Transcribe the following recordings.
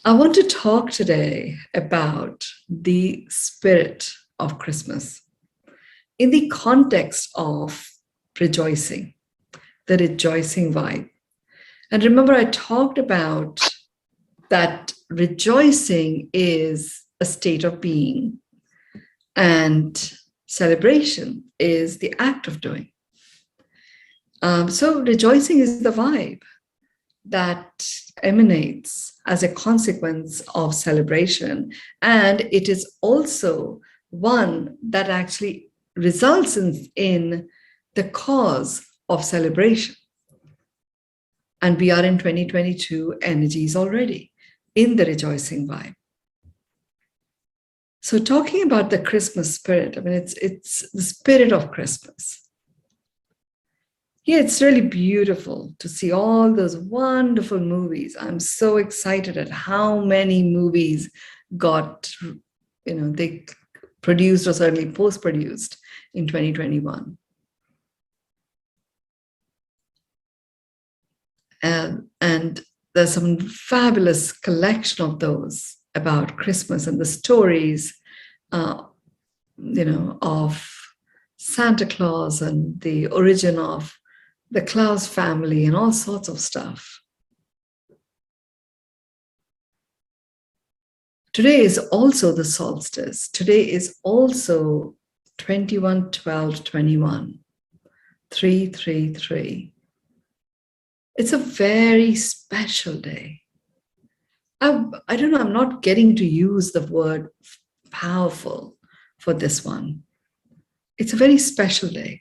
I want to talk today about the spirit of Christmas in the context of rejoicing, the rejoicing vibe. And remember, I talked about that rejoicing is a state of being and celebration is the act of doing. So rejoicing is the vibe that emanates as a consequence of celebration. And it is also one that actually results in the cause of celebration. And we are in 2022 energies already in the rejoicing vibe. So talking about the Christmas spirit, I mean, it's the spirit of Christmas. Yeah, it's really beautiful to see all those wonderful movies. I'm so excited at how many movies got, they produced or certainly post-produced in 2021. And there's some fabulous collection of those about Christmas and the stories, of Santa Claus and the origin of the Claus family and all sorts of stuff. Today is also the solstice. Today is also 21/12/21, 333. It's a very special day. I don't know, I'm not getting to use the word powerful for this one. It's a very special day.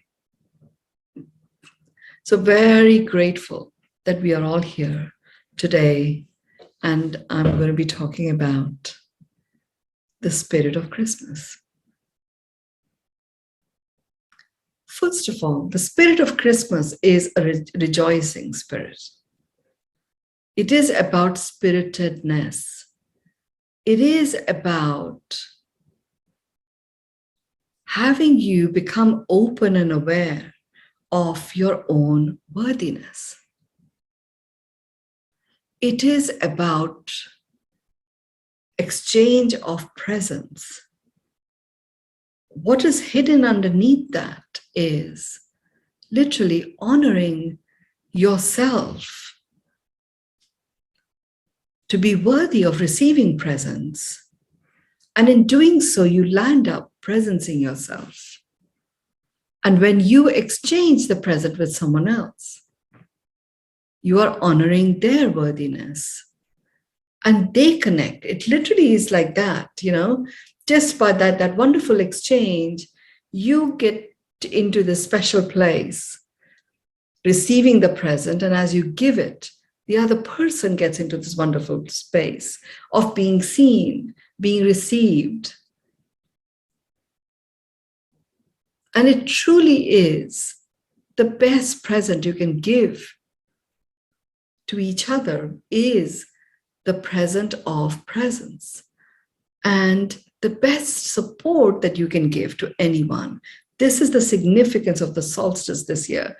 So very grateful that we are all here today, and I'm going to be talking about the spirit of Christmas. First of all, the spirit of Christmas is a rejoicing spirit. It is about spiritedness. It is about having you become open and aware of your own worthiness. It is about exchange of presence. What is hidden underneath that is literally honoring yourself to be worthy of receiving presence. And in doing so, you land up presencing yourself. And when you exchange the present with someone else, you are honoring their worthiness. And they connect. It literally is like that, just by that wonderful exchange, you get into this special place, receiving the present. And as you give it, the other person gets into this wonderful space of being seen, being received. And it truly is the best present you can give to each other is the present of presence. And the best support that you can give to anyone. This is the significance of the solstice this year.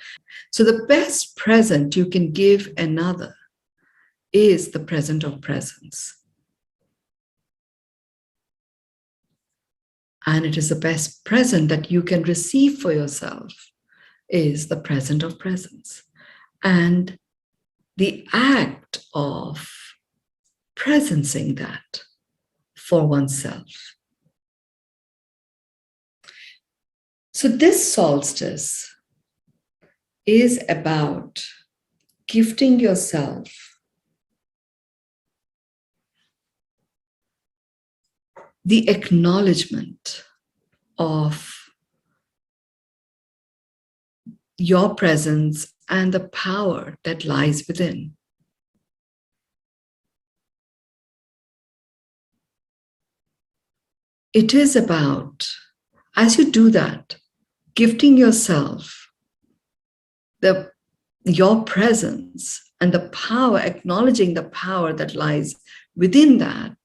So the best present you can give another is the present of presence. And it is the best present that you can receive for yourself is the present of presence. And the act of presencing that for oneself. So this solstice is about gifting yourself the acknowledgement of your presence and the power that lies within. It is about, as you do that, gifting yourself your presence and the power, acknowledging the power that lies within that.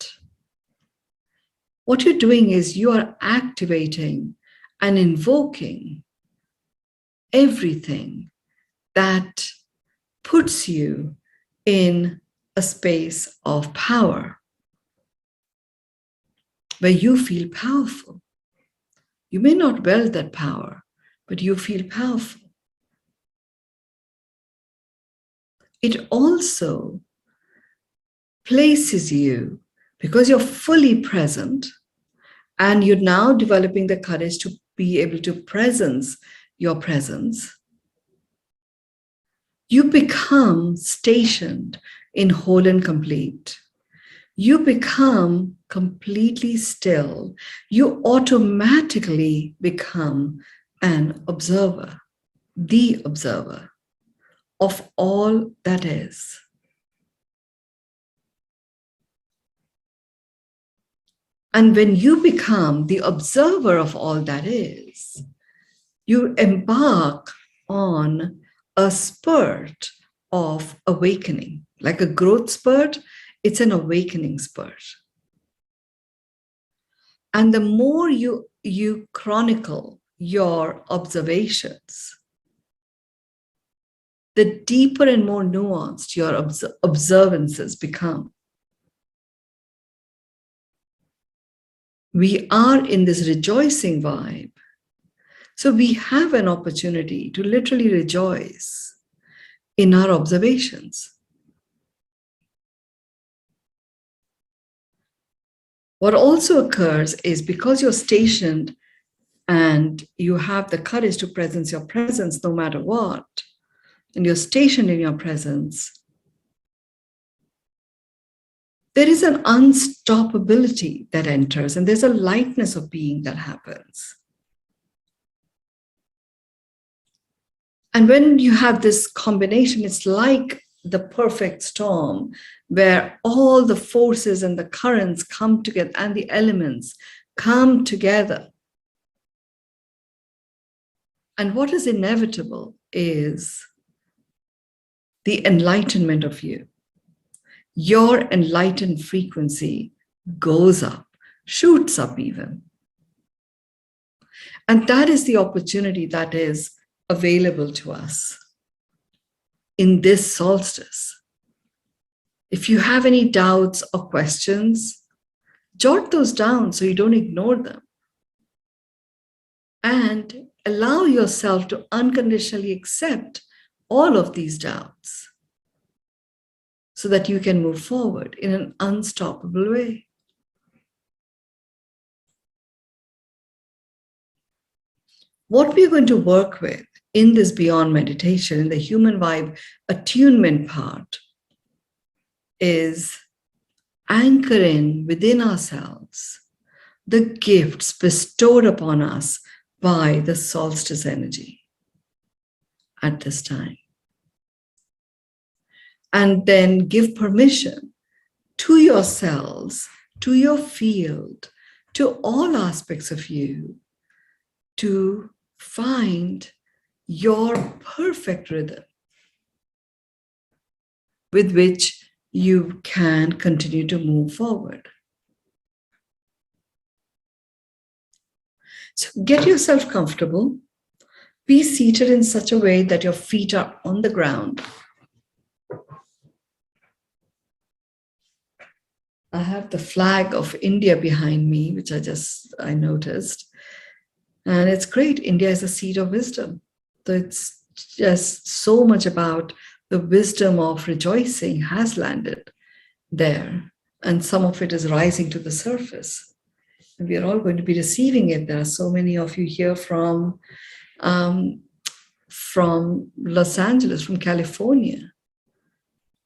What you're doing is you are activating and invoking everything that puts you in a space of power, where you feel powerful. You may not wield that power, but you feel powerful. It also places you, because you're fully present and you're now developing the courage to be able to presence your presence, you become stationed in whole and complete. You become completely still. You automatically become an observer, the observer of all that is. And when you become the observer of all that is, you embark on a spurt of awakening, like a growth spurt. It's an awakening spurt. And the more you chronicle your observations, the deeper and more nuanced your observances become. We are in this rejoicing vibe. So we have an opportunity to literally rejoice in our observations. What also occurs is, because you're stationed and you have the courage to presence your presence no matter what, and you're stationed in your presence, there is an unstoppability that enters, and there's a lightness of being that happens. And when you have this combination, it's like the perfect storm where all the forces and the currents come together and the elements come together. And what is inevitable is the enlightenment of you. Your enlightened frequency goes up, shoots up even. And that is the opportunity that is available to us in this solstice. If you have any doubts or questions, jot those down so you don't ignore them. And allow yourself to unconditionally accept all of these doubts so that you can move forward in an unstoppable way. What we're going to work with in this beyond meditation, in the human vibe attunement part, is anchoring within ourselves the gifts bestowed upon us by the solstice energy at this time. And then give permission to yourselves, to your field, to all aspects of you to find your perfect rhythm with which you can continue to move forward. So get yourself comfortable. Be seated in such a way that your feet are on the ground. I have the flag of India behind me, which I noticed. And it's great. India is a seat of wisdom. So it's just so much about the wisdom of rejoicing has landed there. And some of it is rising to the surface. And we are all going to be receiving it. There are so many of you here from Los Angeles, from California,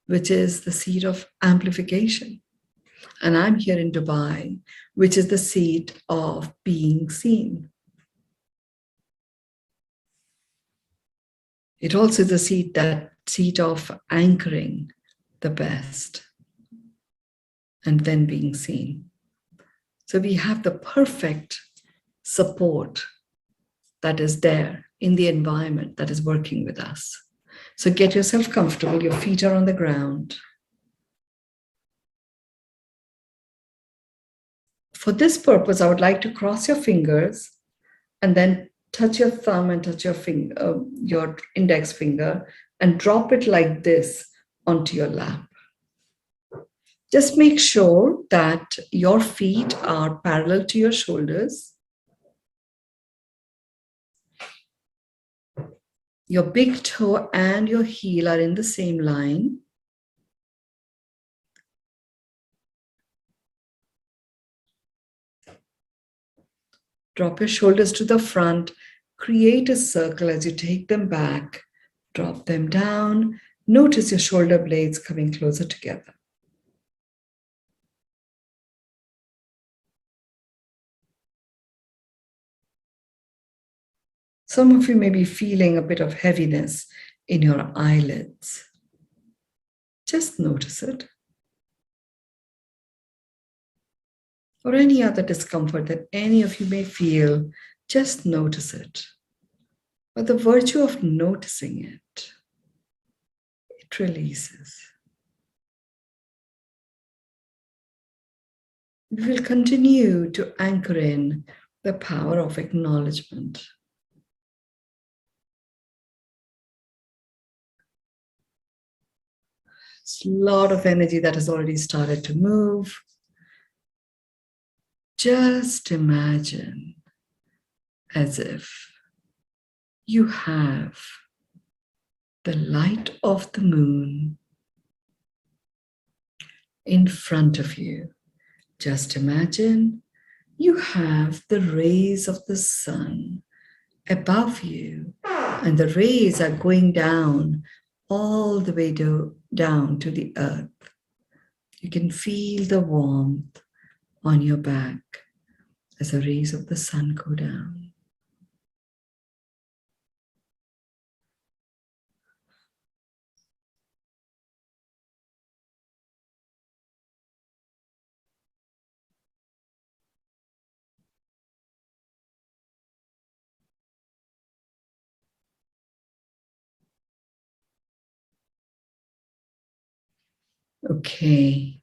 which is the seat of amplification. And I'm here in Dubai, which is the seat of being seen. It also is the seat of anchoring the best and then being seen. So we have the perfect support that is there in the environment that is working with us. So get yourself comfortable. Your feet are on the ground. For this purpose, I would like to cross your fingers and then touch your thumb and touch your finger, your index finger, and drop it like this onto your lap. Just make sure that your feet are parallel to your shoulders. Your big toe and your heel are in the same line. Drop your shoulders to the front. Create a circle as you take them back. Drop them down. Notice your shoulder blades coming closer together. Some of you may be feeling a bit of heaviness in your eyelids. Just notice it. Or any other discomfort that any of you may feel, just notice it. But the virtue of noticing it, it releases. We will continue to anchor in the power of acknowledgement. It's a lot of energy that has already started to move. Just imagine as if you have the light of the moon in front of you. Just imagine you have the rays of the sun above you, and the rays are going down all the way down to the earth. You can feel the warmth on your back as the rays of the sun go down. Okay.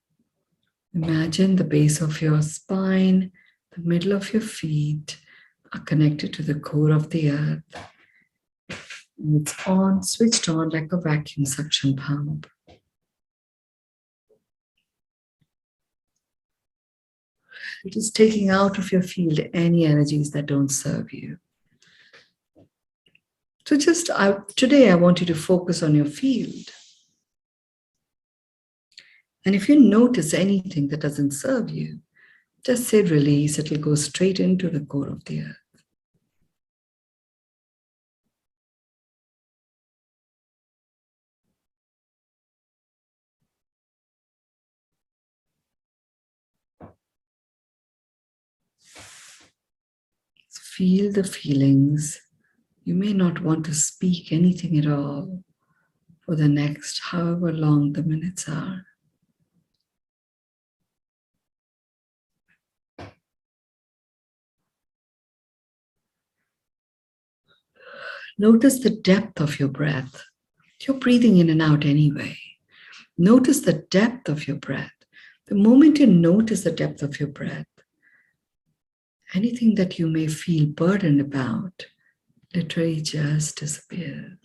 Imagine the base of your spine, the middle of your feet are connected to the core of the earth. And it's on, switched on like a vacuum suction pump. It is taking out of your field any energies that don't serve you. So today I want you to focus on your field. And if you notice anything that doesn't serve you, just say release. It will go straight into the core of the earth. Feel the feelings. You may not want to speak anything at all for the next however long the minutes are. Notice the depth of your breath. You're breathing in and out anyway. Notice the depth of your breath. The moment you notice the depth of your breath, anything that you may feel burdened about literally just disappears.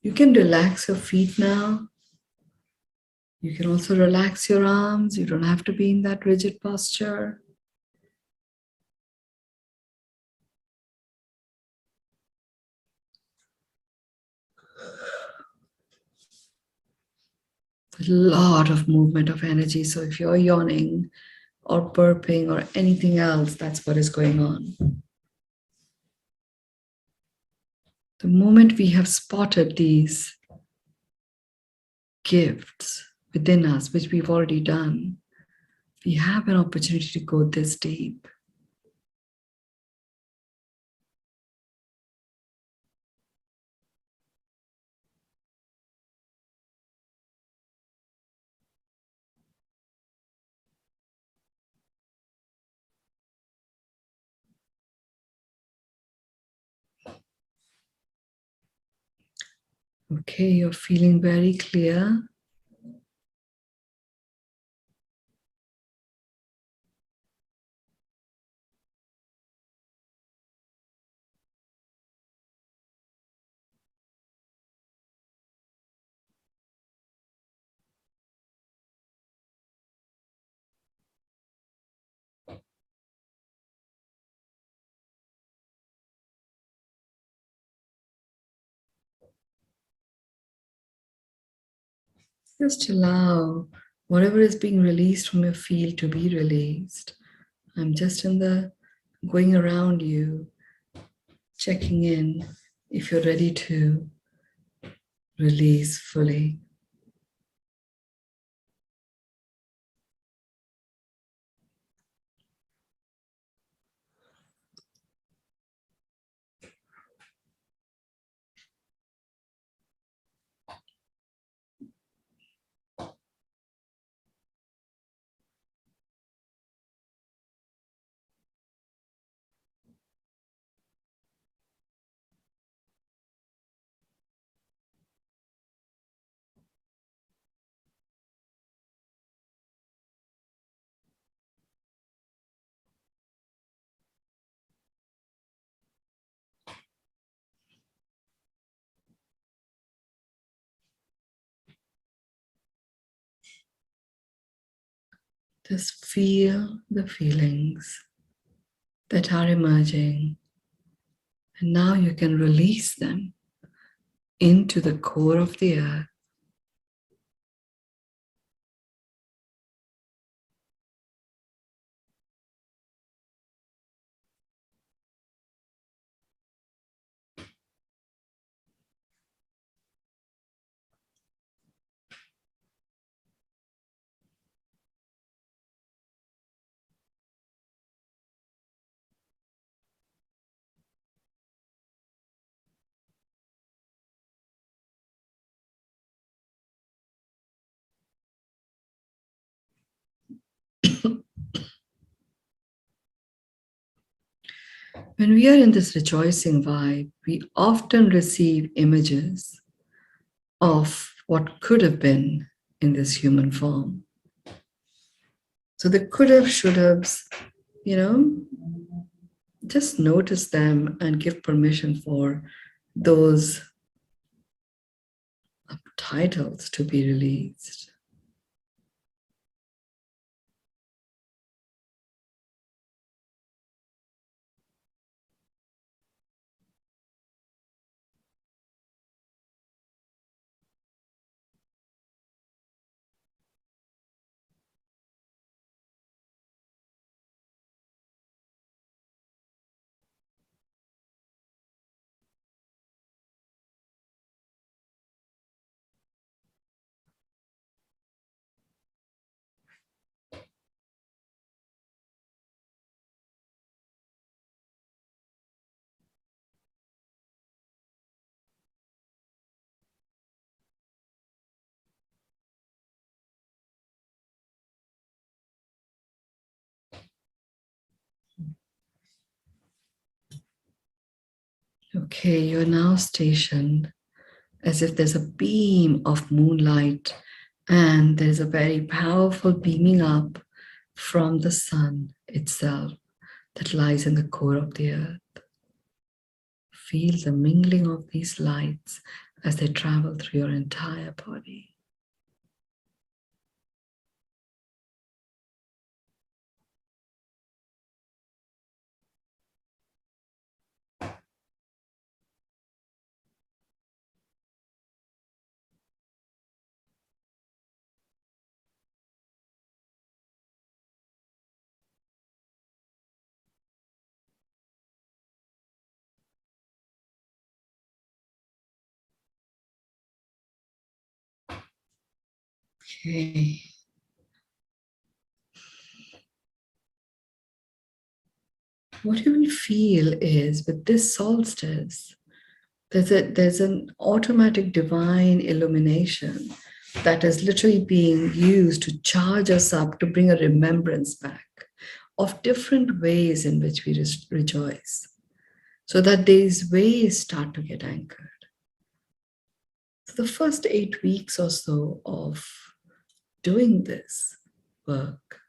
You can relax your feet now. You can also relax your arms. You don't have to be in that rigid posture. A lot of movement of energy. So if you're yawning or burping or anything else, that's what is going on. The moment we have spotted these gifts within us, which we've already done, we have an opportunity to go this deep. Okay, you're feeling very clear. Just allow whatever is being released from your field to be released. I'm just in the going around you, checking in if you're ready to release fully. Just feel the feelings that are emerging, and now you can release them into the core of the earth. When we are in this rejoicing vibe, we often receive images of what could have been in this human form. So the could have, should haves, just notice them and give permission for those titles to be released. Okay, you're now stationed as if there's a beam of moonlight and there's a very powerful beaming up from the sun itself that lies in the core of the earth. Feel the mingling of these lights as they travel through your entire body. Okay. What you will feel is with this solstice, there's an automatic divine illumination that is literally being used to charge us up, to bring a remembrance back of different ways in which we rejoice, so that these ways start to get anchored. The first 8 weeks or so of doing this work,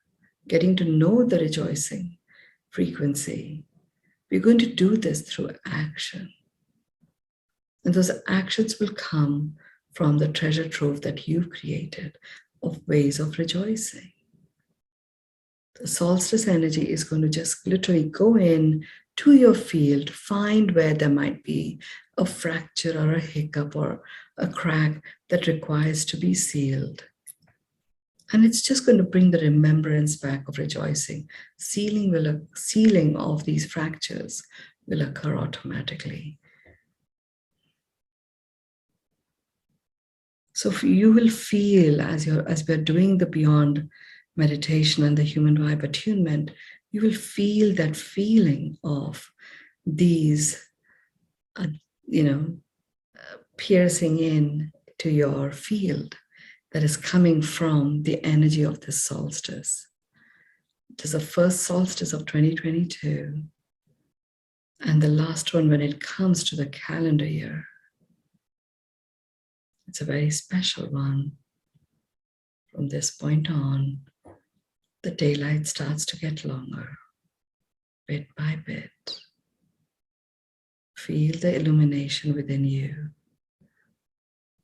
getting to know the rejoicing frequency, we're going to do this through action. And those actions will come from the treasure trove that you've created of ways of rejoicing. The solstice energy is going to just literally go in to your field, find where there might be a fracture or a hiccup or a crack that requires to be sealed. And it's just going to bring the remembrance back of rejoicing. Sealing of these fractures will occur automatically. So you will feel as we're doing the beyond meditation and the human vibe attunement, you will feel that feeling of these, piercing in to your field that is coming from the energy of this solstice. It is the first solstice of 2022 and the last one when it comes to the calendar year. It's a very special one. From this point on, the daylight starts to get longer, bit by bit. Feel the illumination within you.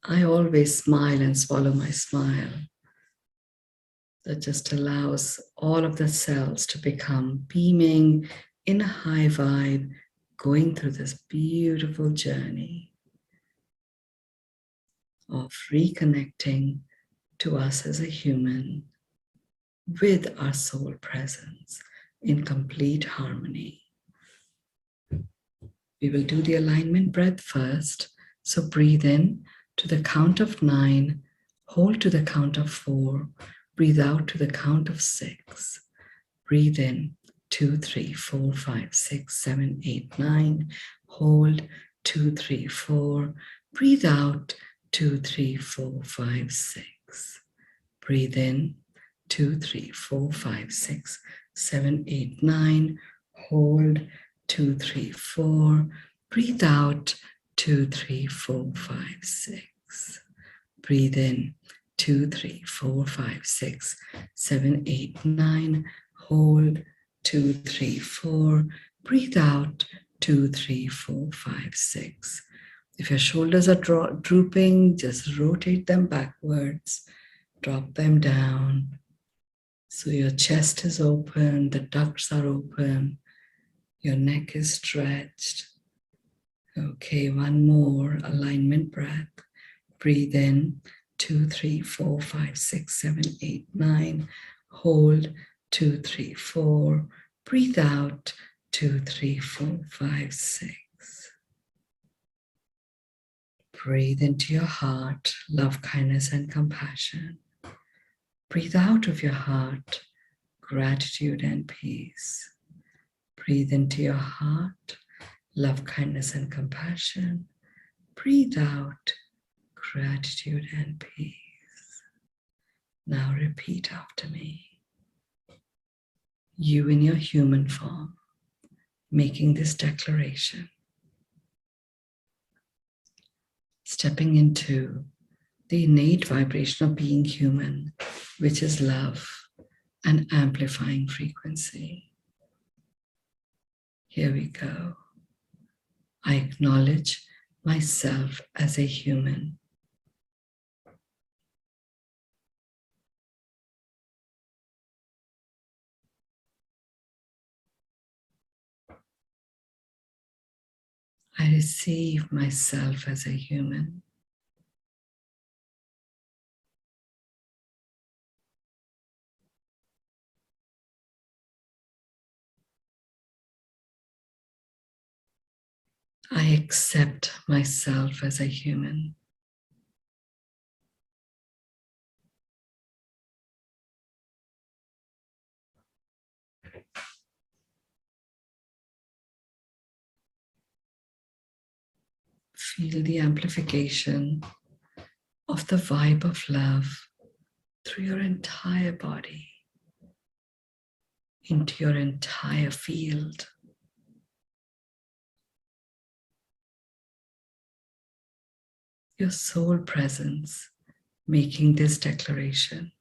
I always smile and swallow my smile. That just allows all of the cells to become beaming in a high vibe, going through this beautiful journey of reconnecting to us as a human with our soul presence in complete harmony. We will do the alignment breath first. So breathe in to the count of 9, hold to the count of 4, breathe out to the count of 6. Breathe in 2, 3, 4, 5, 6, 7, 8, 9. Hold 2, 3, 4. Breathe out 2, 3, 4, 5, 6. Breathe in 2, 3, 4, 5, 6, 7, 8, 9. Hold 2, 3, 4. Breathe out 2, 3, 4, 5, 6. Breathe in 2, 3, 4, 5, 6, 7, 8, 9. Hold 2, 3, 4. Breathe out 2, 3, 4, 5, 6. If your shoulders are drooping, just rotate them backwards, drop them down. So your chest is open, the ducts are open, your neck is stretched. Okay, one more alignment breath. Breathe in 2, 3, 4, 5, 6, 7, 8, 9. Hold 2, 3, 4. Breathe out 2, 3, 4, 5, 6. Breathe into your heart, love, kindness, and compassion. Breathe out of your heart, gratitude and peace. Breathe into your heart, love, kindness, and compassion. Breathe out, gratitude and peace. Now repeat after me. You in your human form, making this declaration. Stepping into the innate vibration of being human, which is love and amplifying frequency. Here we go. I acknowledge myself as a human. I receive myself as a human. I accept myself as a human. Feel the amplification of the vibe of love through your entire body, into your entire field. your soul presence making this declaration.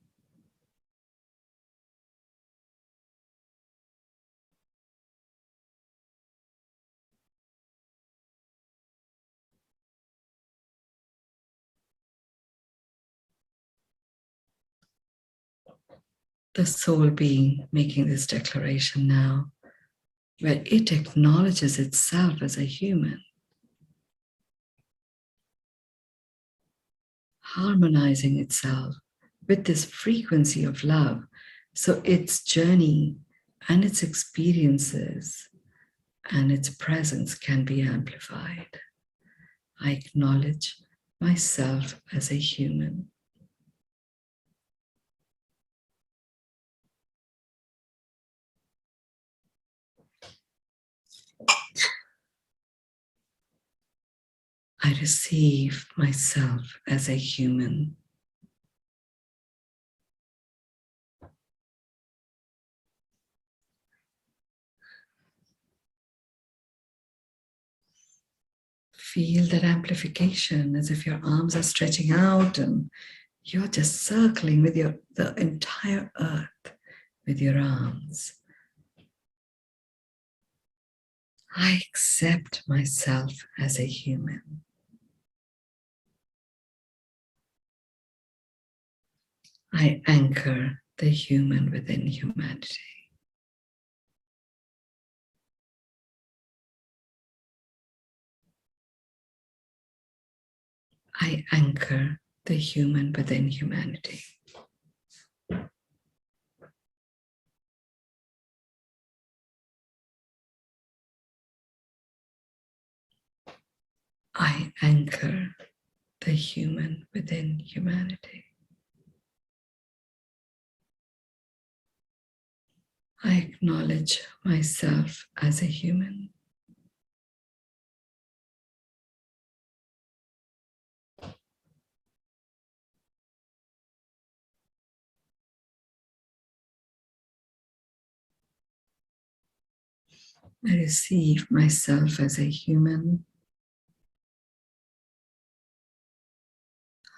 The soul being making this declaration now, where it acknowledges itself as a human, harmonizing itself with this frequency of love, so its journey and its experiences and its presence can be amplified. I acknowledge myself as a human. I receive myself as a human. Feel that amplification as if your arms are stretching out and you're just circling with the entire earth with your arms. I accept myself as a human. I anchor the human within humanity. I anchor the human within humanity. I anchor the human within humanity. I acknowledge myself as a human. I receive myself as a human.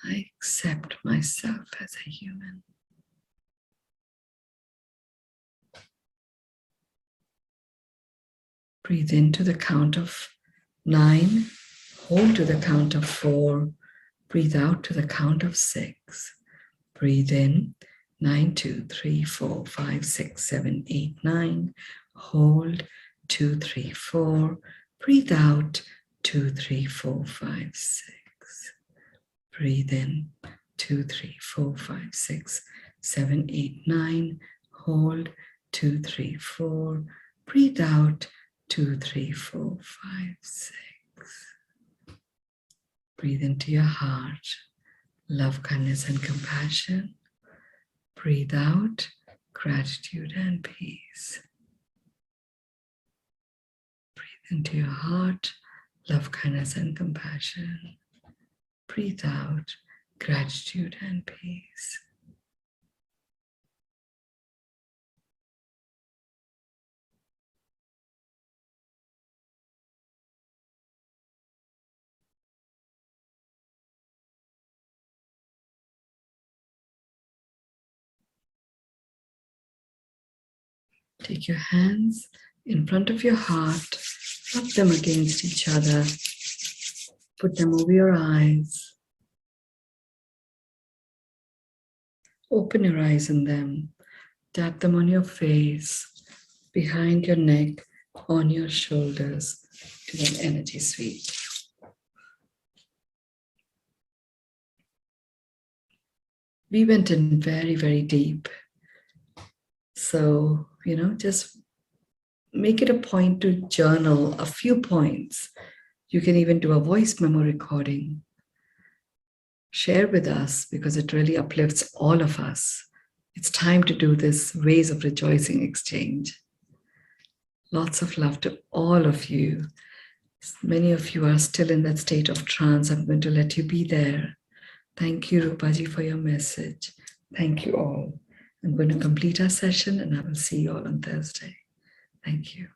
I accept myself as a human. Breathe into the count of 9. Hold to the count of 4. Breathe out to the count of 6. Breathe in 9, 2, 3, 4, 5, 6, 7, 8, 9. Hold 2, 3, 4. Breathe out 2, 3, 4, 5, 6. Breathe in 2, 3, 4, 5, 6, 7, 8, 9. Hold 2, 3, 4. Breathe out 2, 3, 4, 5, 6. Breathe into your heart, love, kindness, and compassion. Breathe out, gratitude and peace. Breathe into your heart, love, kindness, and compassion. Breathe out, gratitude and peace. Take your hands in front of your heart, rub them against each other, put them over your eyes, open your eyes in them, tap them on your face, behind your neck, on your shoulders to an energy sweep. We went in very, very deep. So, just make it a point to journal a few points. You can even do a voice memo recording. Share with us because it really uplifts all of us. It's time to do this Ways of Rejoicing exchange. Lots of love to all of you. Many of you are still in that state of trance. I'm going to let you be there. Thank you, Rupaji, for your message. Thank you all. I'm going to complete our session and I will see you all on Thursday. Thank you.